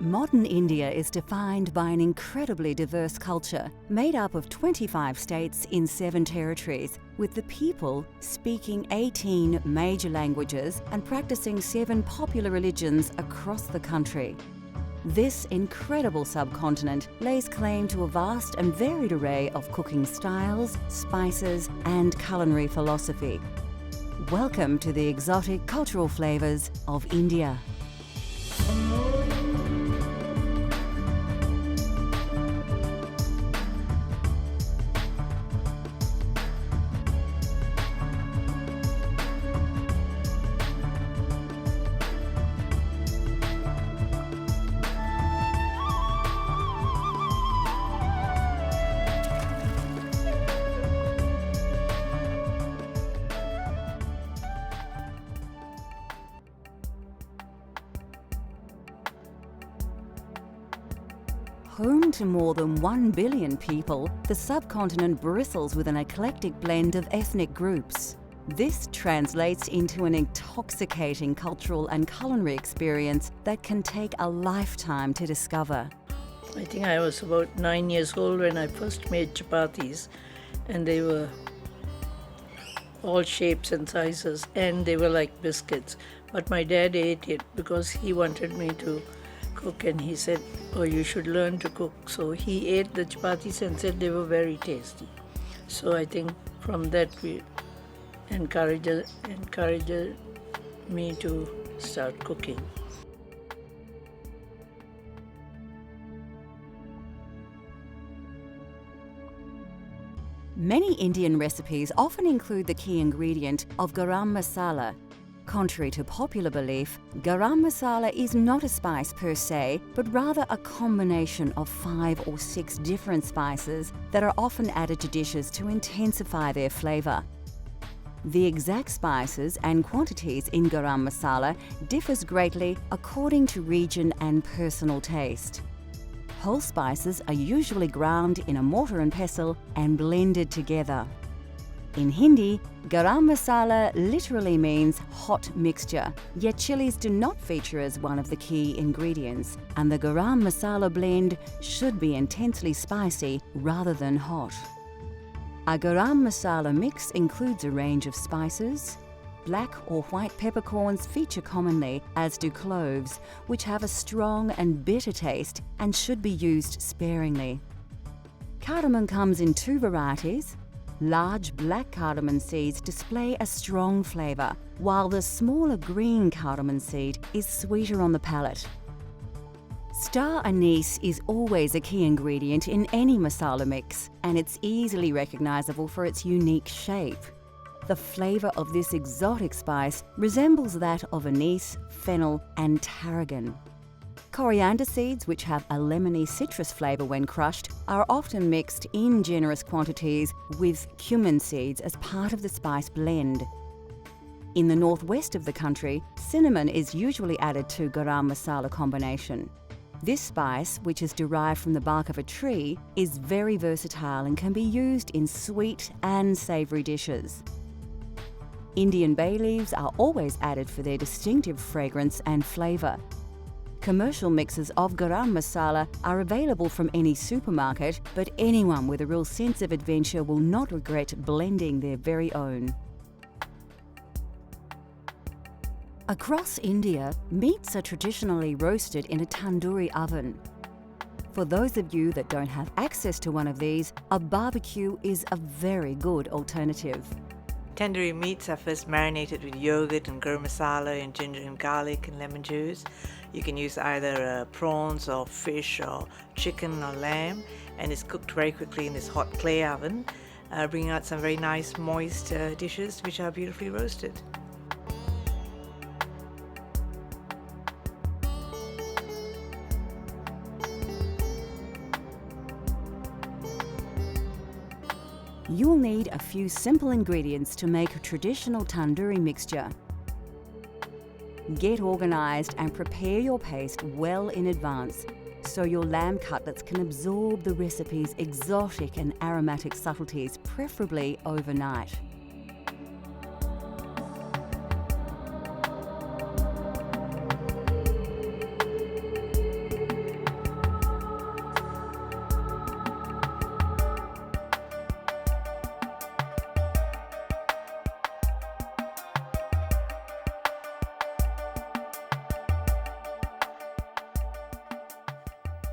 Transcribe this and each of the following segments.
Modern India is defined by an incredibly diverse culture, made up of 25 states in 7 territories, with the people speaking 18 major languages and practicing 7 popular religions across the country. This incredible subcontinent lays claim to a vast and varied array of cooking styles, spices, and culinary philosophy. Welcome to the exotic cultural flavours of India. Home to more than 1 billion people, the subcontinent bristles with an eclectic blend of ethnic groups. This translates into an intoxicating cultural and culinary experience that can take a lifetime to discover. I think I was about 9 years old when I first made chapatis, and they were all shapes and sizes, and they were like biscuits. But my dad ate it because he wanted me to cook, and he said, "Oh, you should learn to cook." So he ate the chapatis and said they were very tasty. So I think from that we encouraged me to start cooking. Many Indian recipes often include the key ingredient of garam masala. Contrary to popular belief, garam masala is not a spice per se, but rather a combination of 5 or 6 different spices that are often added to dishes to intensify their flavour. The exact spices and quantities in garam masala differs greatly according to region and personal taste. Whole spices are usually ground in a mortar and pestle and blended together. In Hindi, garam masala literally means hot mixture, yet chilies do not feature as one of the key ingredients, and the garam masala blend should be intensely spicy rather than hot. A garam masala mix includes a range of spices. Black or white peppercorns feature commonly, as do cloves, which have a strong and bitter taste and should be used sparingly. Cardamom comes in 2 varieties. Large black cardamom seeds display a strong flavour, while the smaller green cardamom seed is sweeter on the palate. Star anise is always a key ingredient in any masala mix, and it's easily recognisable for its unique shape. The flavour of this exotic spice resembles that of anise, fennel, and tarragon. Coriander seeds, which have a lemony citrus flavour when crushed, are often mixed in generous quantities with cumin seeds as part of the spice blend. In the northwest of the country, cinnamon is usually added to garam masala combination. This spice, which is derived from the bark of a tree, is very versatile and can be used in sweet and savoury dishes. Indian bay leaves are always added for their distinctive fragrance and flavour. Commercial mixes of garam masala are available from any supermarket, but anyone with a real sense of adventure will not regret blending their very own. Across India, meats are traditionally roasted in a tandoori oven. For those of you that don't have access to one of these, a barbecue is a very good alternative. Tandoori meats are first marinated with yogurt and garam masala and ginger and garlic and lemon juice. You can use either prawns or fish or chicken or lamb, and it's cooked very quickly in this hot clay oven, bringing out some very nice moist dishes which are beautifully roasted. You'll need a few simple ingredients to make a traditional tandoori mixture. Get organised and prepare your paste well in advance so your lamb cutlets can absorb the recipe's exotic and aromatic subtleties, preferably overnight.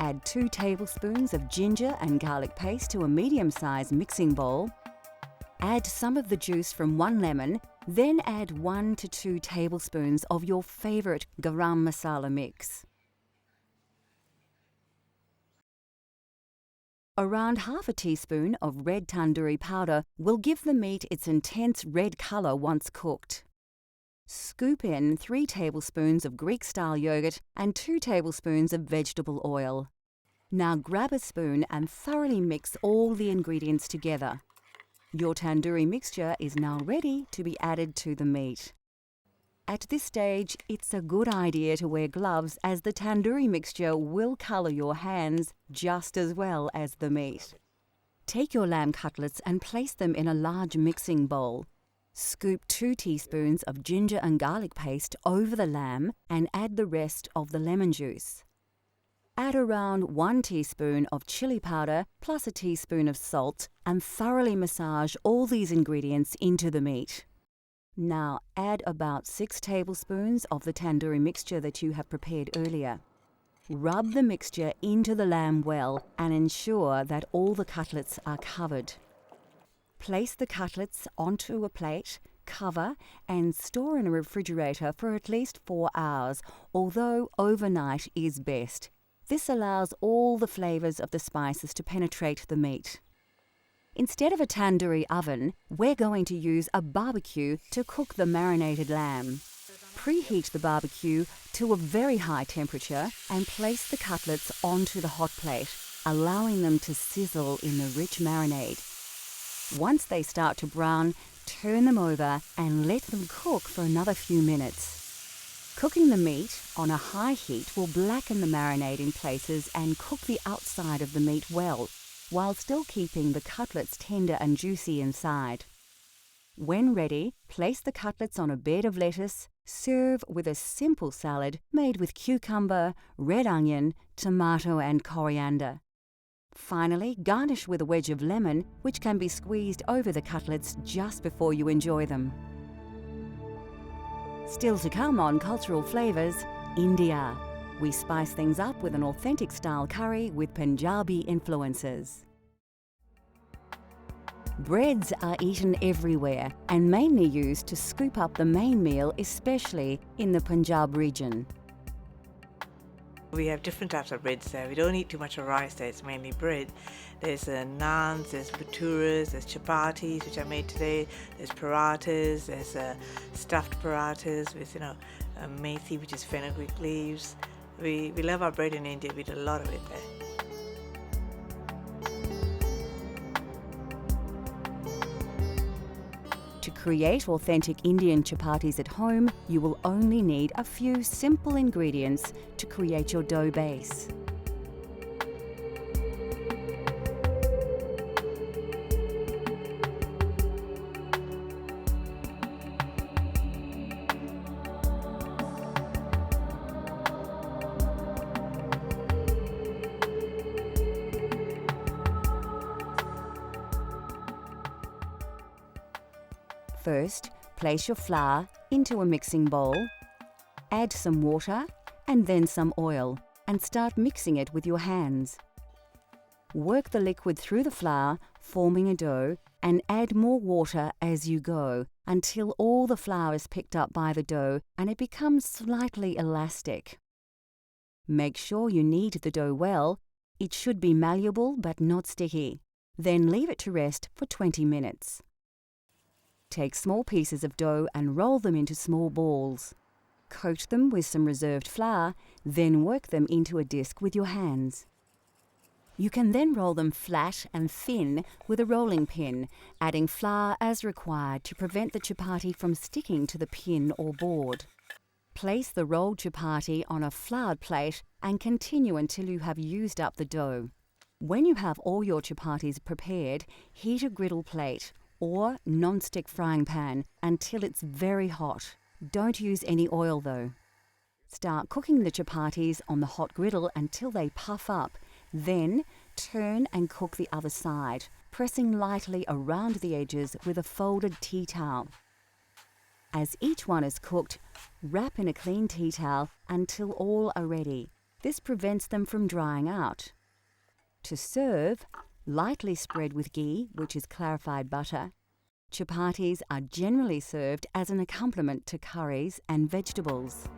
Add 2 tablespoons of ginger and garlic paste to a medium-sized mixing bowl. Add some of the juice from 1 lemon, then add 1 to 2 tablespoons of your favourite garam masala mix. Around half a teaspoon of red tandoori powder will give the meat its intense red colour once cooked. Scoop in 3 tablespoons of Greek-style yogurt and 2 tablespoons of vegetable oil. Now grab a spoon and thoroughly mix all the ingredients together. Your tandoori mixture is now ready to be added to the meat. At this stage, it's a good idea to wear gloves as the tandoori mixture will colour your hands just as well as the meat. Take your lamb cutlets and place them in a large mixing bowl. Scoop 2 teaspoons of ginger and garlic paste over the lamb and add the rest of the lemon juice. Add around 1 teaspoon of chili powder plus a teaspoon of salt and thoroughly massage all these ingredients into the meat. Now add about 6 tablespoons of the tandoori mixture that you have prepared earlier. Rub the mixture into the lamb well and ensure that all the cutlets are covered. Place the cutlets onto a plate, cover and store in a refrigerator for at least 4 hours, although overnight is best. This allows all the flavours of the spices to penetrate the meat. Instead of a tandoori oven, we're going to use a barbecue to cook the marinated lamb. Preheat the barbecue to a very high temperature and place the cutlets onto the hot plate, allowing them to sizzle in the rich marinade. Once they start to brown, turn them over and let them cook for another few minutes. Cooking the meat on a high heat will blacken the marinade in places and cook the outside of the meat well, while still keeping the cutlets tender and juicy inside. When ready, place the cutlets on a bed of lettuce. Serve with a simple salad made with cucumber, red onion, tomato and coriander. Finally, garnish with a wedge of lemon, which can be squeezed over the cutlets just before you enjoy them. Still to come on Cultural Flavours, India. We spice things up with an authentic style curry with Punjabi influences. Breads are eaten everywhere and mainly used to scoop up the main meal, especially in the Punjab region. We have different types of breads there. We don't eat too much of rice there, it's mainly bread. There's naans, there's bhaturas, there's chapatis, which I made today, there's parathas, there's stuffed parathas with, methi, which is fenugreek leaves. We love our bread in India, we eat a lot of it there. To create authentic Indian chapatis at home, you will only need a few simple ingredients to create your dough base. First, place your flour into a mixing bowl, add some water and then some oil, and start mixing it with your hands. Work the liquid through the flour, forming a dough, and add more water as you go until all the flour is picked up by the dough and it becomes slightly elastic. Make sure you knead the dough well. It should be malleable but not sticky. Then leave it to rest for 20 minutes. Take small pieces of dough and roll them into small balls. Coat them with some reserved flour, then work them into a disc with your hands. You can then roll them flat and thin with a rolling pin, adding flour as required to prevent the chapati from sticking to the pin or board. Place the rolled chapati on a floured plate and continue until you have used up the dough. When you have all your chapatis prepared, heat a griddle plate or non-stick frying pan until it's very hot. Don't use any oil though. Start cooking the chapatis on the hot griddle until they puff up. Then turn and cook the other side, pressing lightly around the edges with a folded tea towel. As each one is cooked, wrap in a clean tea towel until all are ready. This prevents them from drying out. To serve, lightly spread with ghee, which is clarified butter, chapatis are generally served as an accompaniment to curries and vegetables.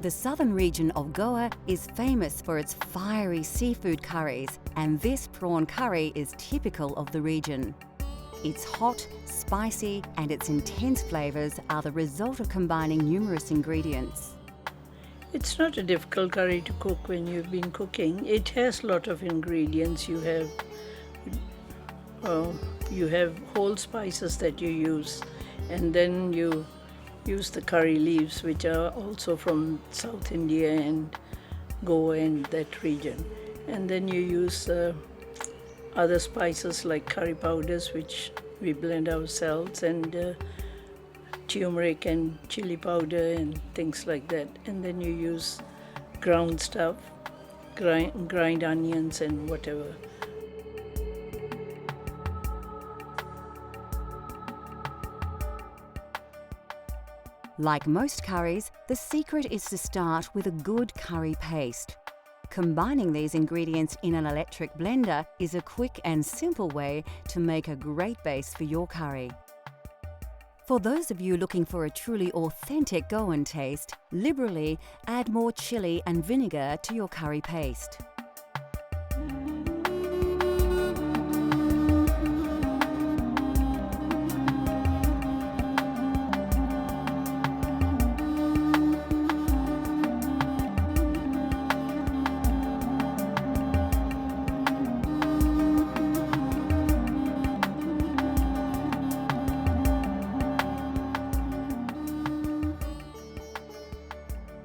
The southern region of Goa is famous for its fiery seafood curries, and this prawn curry is typical of the region. It's hot, spicy, and its intense flavours are the result of combining numerous ingredients. It's not a difficult curry to cook when you've been cooking. It has a lot of ingredients. You have whole spices that you use, and then you use the curry leaves, which are also from South India and Goa and that region. And then you use other spices like curry powders, which we blend ourselves, and turmeric and chili powder and things like that. And then you use ground stuff, grind onions and whatever. Like most curries, the secret is to start with a good curry paste. Combining these ingredients in an electric blender is a quick and simple way to make a great base for your curry. For those of you looking for a truly authentic Goan taste, liberally add more chili and vinegar to your curry paste.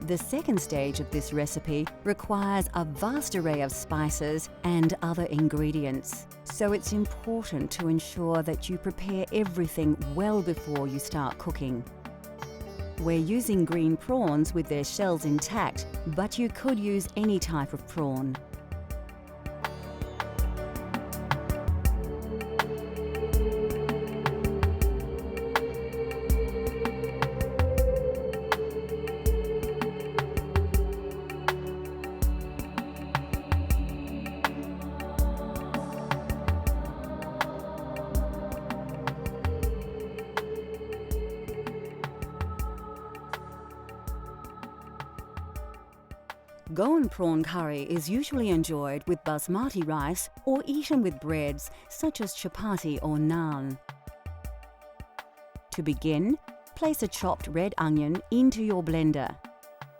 The second stage of this recipe requires a vast array of spices and other ingredients, so it's important to ensure that you prepare everything well before you start cooking. We're using green prawns with their shells intact, but you could use any type of prawn. Goan prawn curry is usually enjoyed with basmati rice or eaten with breads such as chapati or naan. To begin, place a chopped red onion into your blender.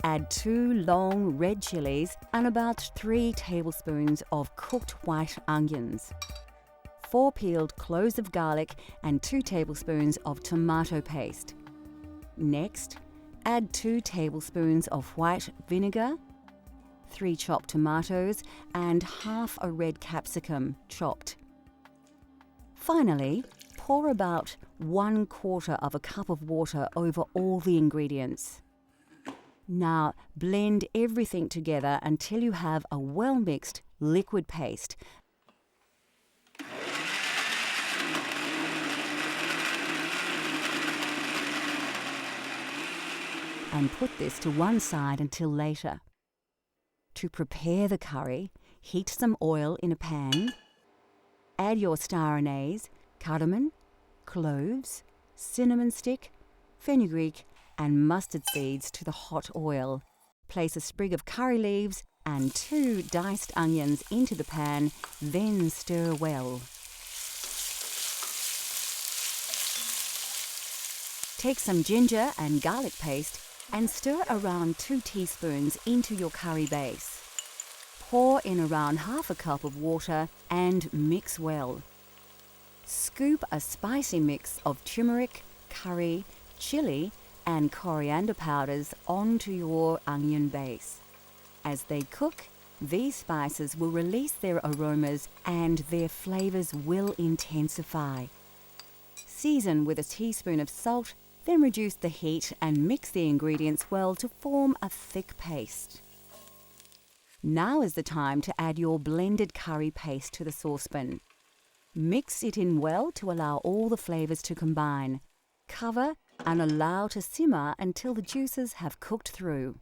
Add 2 long red chilies and about 3 tablespoons of cooked white onions, 4 peeled cloves of garlic and 2 tablespoons of tomato paste. Next, add 2 tablespoons of white vinegar, 3 chopped tomatoes and half a red capsicum chopped. Finally, pour about 1/4 of a cup of water over all the ingredients. Now blend everything together until you have a well-mixed liquid paste. And put this to one side until later. To prepare the curry, heat some oil in a pan. Add your star anise, cardamom, cloves, cinnamon stick, fenugreek and mustard seeds to the hot oil. Place a sprig of curry leaves and 2 diced onions into the pan, then stir well. Take some ginger and garlic paste and stir around 2 teaspoons into your curry base. Pour in around half a cup of water and mix well. Scoop a spicy mix of turmeric, curry, chili and coriander powders onto your onion base. As they cook, these spices will release their aromas and their flavours will intensify. Season with a teaspoon of salt, then reduce the heat and mix the ingredients well to form a thick paste. Now is the time to add your blended curry paste to the saucepan. Mix it in well to allow all the flavours to combine. Cover and allow to simmer until the juices have cooked through.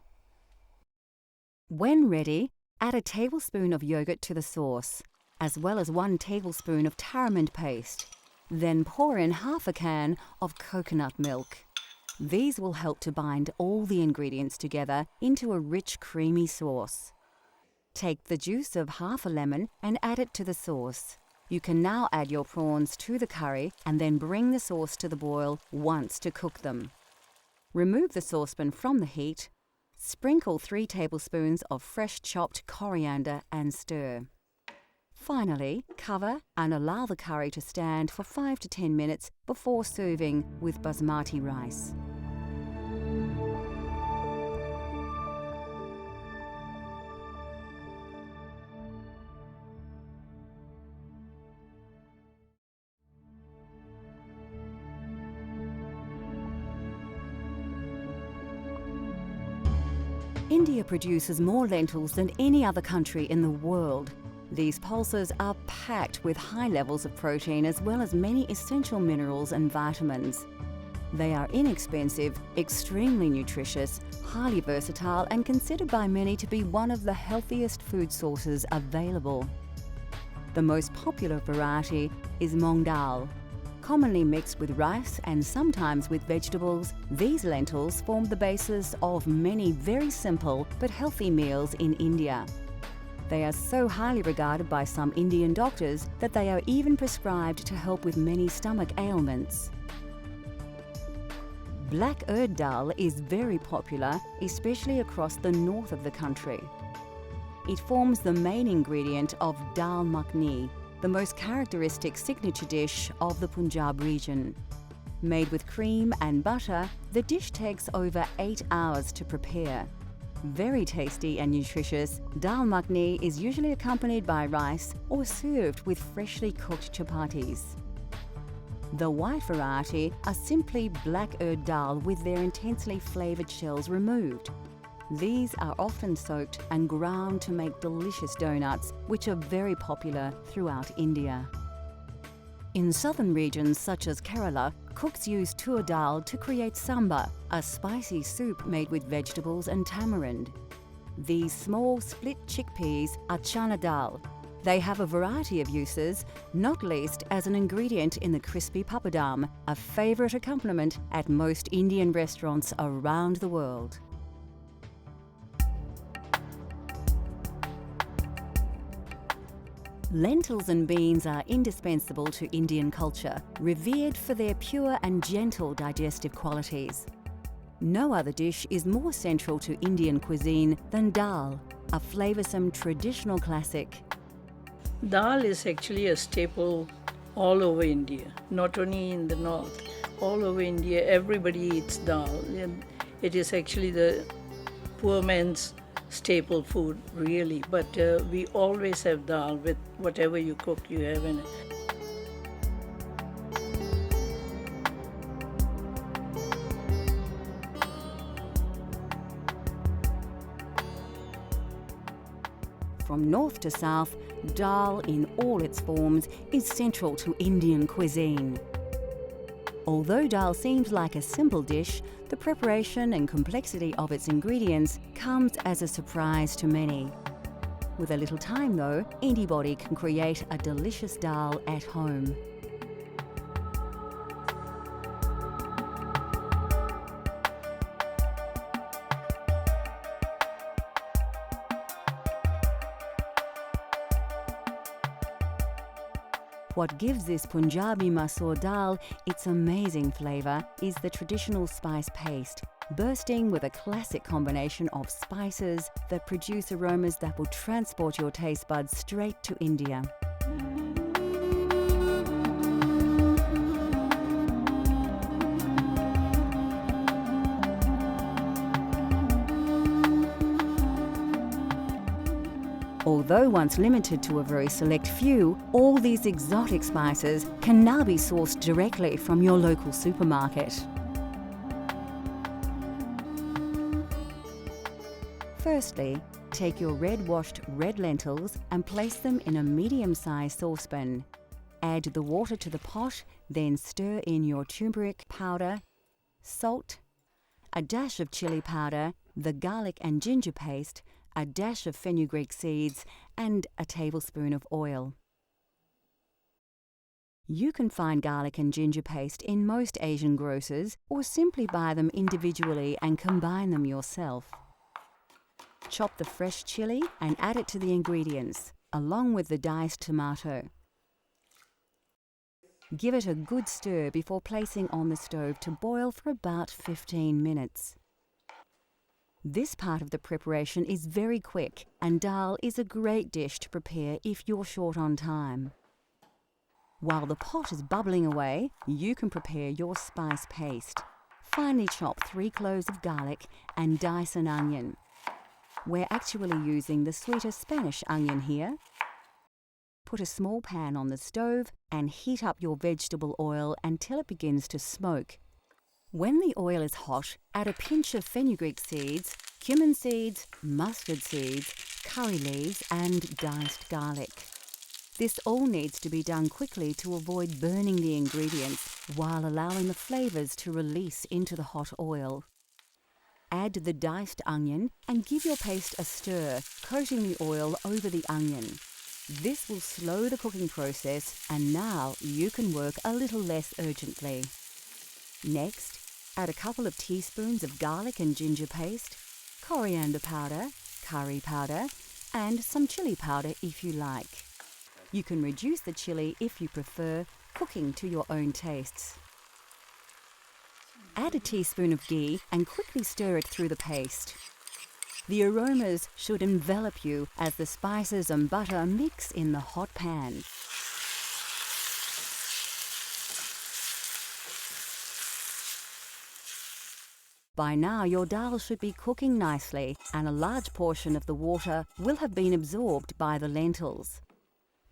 When ready, add a tablespoon of yogurt to the sauce, as well as 1 tablespoon of tamarind paste. Then pour in half a can of coconut milk. These will help to bind all the ingredients together into a rich, creamy sauce. Take the juice of half a lemon and add it to the sauce. You can now add your prawns to the curry and then bring the sauce to the boil once to cook them. Remove the saucepan from the heat. Sprinkle 3 tablespoons of fresh chopped coriander and stir. Finally, cover and allow the curry to stand for 5 to 10 minutes before serving with basmati rice. India produces more lentils than any other country in the world. These pulses are packed with high levels of protein as well as many essential minerals and vitamins. They are inexpensive, extremely nutritious, highly versatile and considered by many to be one of the healthiest food sources available. The most popular variety is Moong Dal. Commonly mixed with rice and sometimes with vegetables, these lentils form the basis of many very simple but healthy meals in India. They are so highly regarded by some Indian doctors that they are even prescribed to help with many stomach ailments. Black urd dal is very popular, especially across the north of the country. It forms the main ingredient of dal makhani, the most characteristic signature dish of the Punjab region. Made with cream and butter, the dish takes over 8 hours to prepare. Very tasty and nutritious, dal makhani is usually accompanied by rice or served with freshly cooked chapatis. The white variety are simply black urd dal with their intensely flavoured shells removed. These are often soaked and ground to make delicious donuts, which are very popular throughout India. In southern regions such as Kerala, cooks use tur dal to create sambar, a spicy soup made with vegetables and tamarind. These small split chickpeas are chana dal. They have a variety of uses, not least as an ingredient in the crispy papadam, a favourite accompaniment at most Indian restaurants around the world. Lentils and beans are indispensable to Indian culture, revered for their pure and gentle digestive qualities. No other dish is more central to Indian cuisine than dal, a flavoursome traditional classic. Dal is actually a staple all over India, not only in the north. All over India, everybody eats dal. And it is actually the poor man's staple food, really. But we always have dal with whatever you cook, you have in it. From north to south, dal in all its forms is central to Indian cuisine. Although dal seems like a simple dish, the preparation and complexity of its ingredients comes as a surprise to many. With a little time though, anybody can create a delicious dal at home. What gives this Punjabi masoor dal its amazing flavour is the traditional spice paste, bursting with a classic combination of spices that produce aromas that will transport your taste buds straight to India. Although once limited to a very select few, all these exotic spices can now be sourced directly from your local supermarket. Firstly, take your washed red lentils and place them in a medium-sized saucepan. Add the water to the pot, then stir in your turmeric powder, salt, a dash of chili powder, the garlic and ginger paste, a dash of fenugreek seeds, and a tablespoon of oil. You can find garlic and ginger paste in most Asian grocers or simply buy them individually and combine them yourself. Chop the fresh chili and add it to the ingredients, along with the diced tomato. Give it a good stir before placing on the stove to boil for about 15 minutes. This part of the preparation is very quick, and dal is a great dish to prepare if you're short on time. While the pot is bubbling away, you can prepare your spice paste. Finely chop 3 cloves of garlic and dice an onion. We're actually using the sweeter Spanish onion here. Put a small pan on the stove and heat up your vegetable oil until it begins to smoke. When the oil is hot, add a pinch of fenugreek seeds, cumin seeds, mustard seeds, curry leaves, and diced garlic. This all needs to be done quickly to avoid burning the ingredients while allowing the flavours to release into the hot oil. Add the diced onion and give your paste a stir, coating the oil over the onion. This will slow the cooking process, and now you can work a little less urgently. Next, add a couple of teaspoons of garlic and ginger paste, coriander powder, curry powder, and some chili powder if you like. You can reduce the chili if you prefer, cooking to your own tastes. Add a teaspoon of ghee and quickly stir it through the paste. The aromas should envelop you as the spices and butter mix in the hot pan. By now, your dal should be cooking nicely, and a large portion of the water will have been absorbed by the lentils.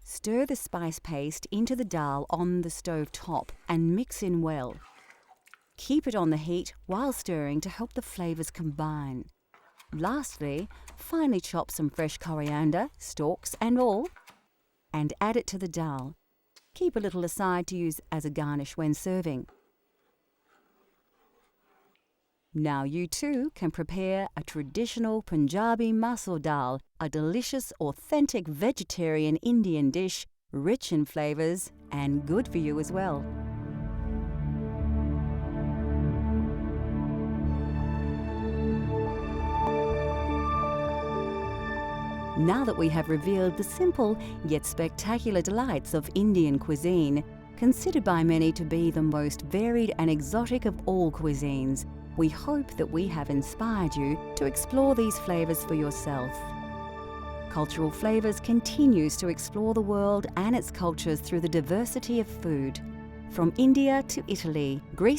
Stir the spice paste into the dal on the stove top and mix in well. Keep it on the heat while stirring to help the flavours combine. Lastly, finely chop some fresh coriander, stalks and all, and add it to the dal. Keep a little aside to use as a garnish when serving. Now you too can prepare a traditional Punjabi masoor dal, a delicious, authentic vegetarian Indian dish, rich in flavours and good for you as well. Now that we have revealed the simple yet spectacular delights of Indian cuisine, considered by many to be the most varied and exotic of all cuisines, we hope that we have inspired you to explore these flavours for yourself. Cultural Flavours continues to explore the world and its cultures through the diversity of food. From India to Italy, Greece